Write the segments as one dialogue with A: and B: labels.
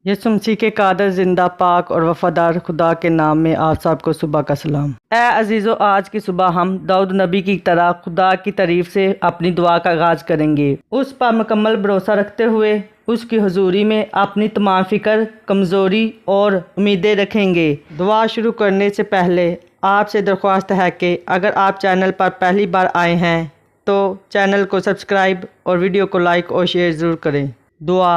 A: यसु मसीह के कादर जिंदा पाक और वफादार खुदा के नाम में आप सबको सुबह का सलाम। ए अजीज़ों, आज की सुबह हम दाऊद नबी की तरह खुदा की तारीफ से अपनी दुआ का आगाज़ करेंगे। उस पर मुकम्मल भरोसा रखते हुए उसकी हुजूरी में अपनी तमाम फ़िक्र, कमज़ोरी और उम्मीदें रखेंगे। दुआ शुरू करने से पहले आपसे दरख्वास्त है कि अगर आप चैनल पर पहली बार आए हैं तो चैनल को सब्सक्राइब और वीडियो को लाइक और शेयर ज़रूर करें। दुआ।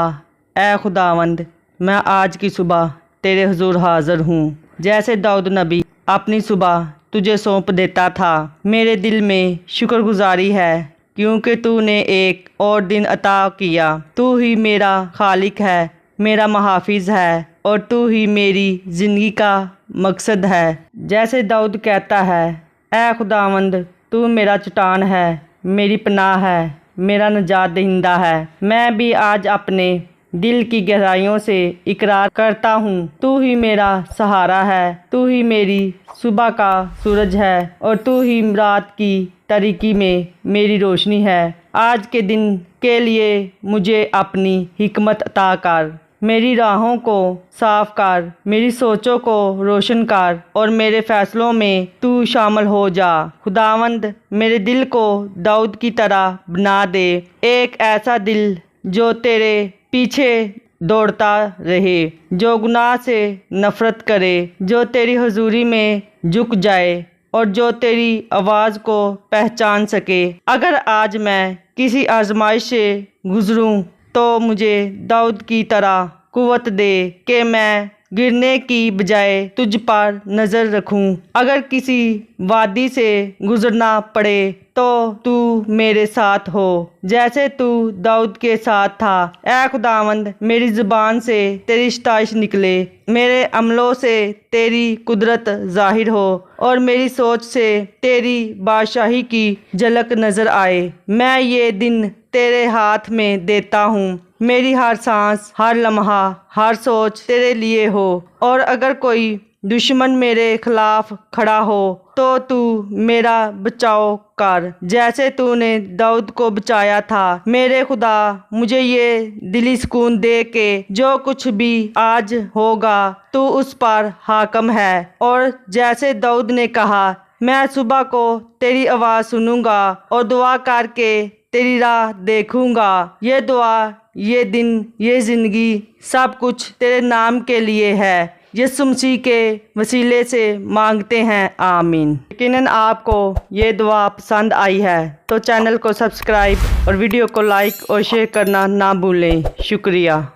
A: ए खुदावंद, मैं आज की सुबह तेरे हुजूर हाज़िर हूँ। जैसे दाऊद नबी अपनी सुबह तुझे सौंप देता था, मेरे दिल में शुक्रगुजारी है क्योंकि तूने एक और दिन अता किया। तू ही मेरा खालिक है, मेरा मुहाफिज है और तू ही मेरी ज़िंदगी का मकसद है। जैसे दाऊद कहता है, ए खुदावंद, तू मेरा चट्टान है, मेरी पनाह है, मेरा निजात दहिंदा है। मैं भी आज अपने दिल की गहराइयों से इकरार करता हूँ, तू ही मेरा सहारा है, तू ही मेरी सुबह का सूरज है और तू ही रात की तारीकी में मेरी रोशनी है। आज के दिन के लिए मुझे अपनी हिकमत अता कर, मेरी राहों को साफ कर, मेरी सोचों को रोशन कर और मेरे फैसलों में तू शामिल हो जा। खुदावंद, मेरे दिल को दाऊद की तरह बना दे, एक ऐसा दिल जो तेरे पीछे दौड़ता रहे, जो गुनाह से नफ़रत करे, जो तेरी हुजूरी में झुक जाए और जो तेरी आवाज़ को पहचान सके। अगर आज मैं किसी आजमाइश से गुज़रूं तो मुझे दाऊद की तरह कुव्वत दे कि मैं गिरने की बजाय तुझ पर नज़र रखूं। अगर किसी वादी से गुज़रना पड़े तो तू मेरे साथ हो, जैसे तू दाऊद के साथ था। ऐ खुदावंद, मेरी ज़ुबान से तेरी सताइश निकले, मेरे अमलों से तेरी कुदरत ज़ाहिर हो और मेरी सोच से तेरी बादशाही की झलक नज़र आए। मैं ये दिन तेरे हाथ में देता हूँ, मेरी हर सांस, हर लम्हा, हर सोच तेरे लिए हो। और अगर कोई दुश्मन मेरे खिलाफ खड़ा हो तो तू मेरा बचाव कर, जैसे तूने दाऊद को बचाया था। मेरे खुदा, मुझे ये दिली सुकून दे के जो कुछ भी आज होगा तू उस पर हाकम है। और जैसे दाऊद ने कहा, मैं सुबह को तेरी आवाज़ सुनूंगा और दुआ करके तेरी राह देखूंगा। ये दुआ, ये दिन, ये ज़िंदगी सब कुछ तेरे नाम के लिए है। यसु मसीह के वसीले से मांगते हैं, आमीन। यकीनन आपको ये दुआ पसंद आई है तो चैनल को सब्सक्राइब और वीडियो को लाइक और शेयर करना ना भूलें। शुक्रिया।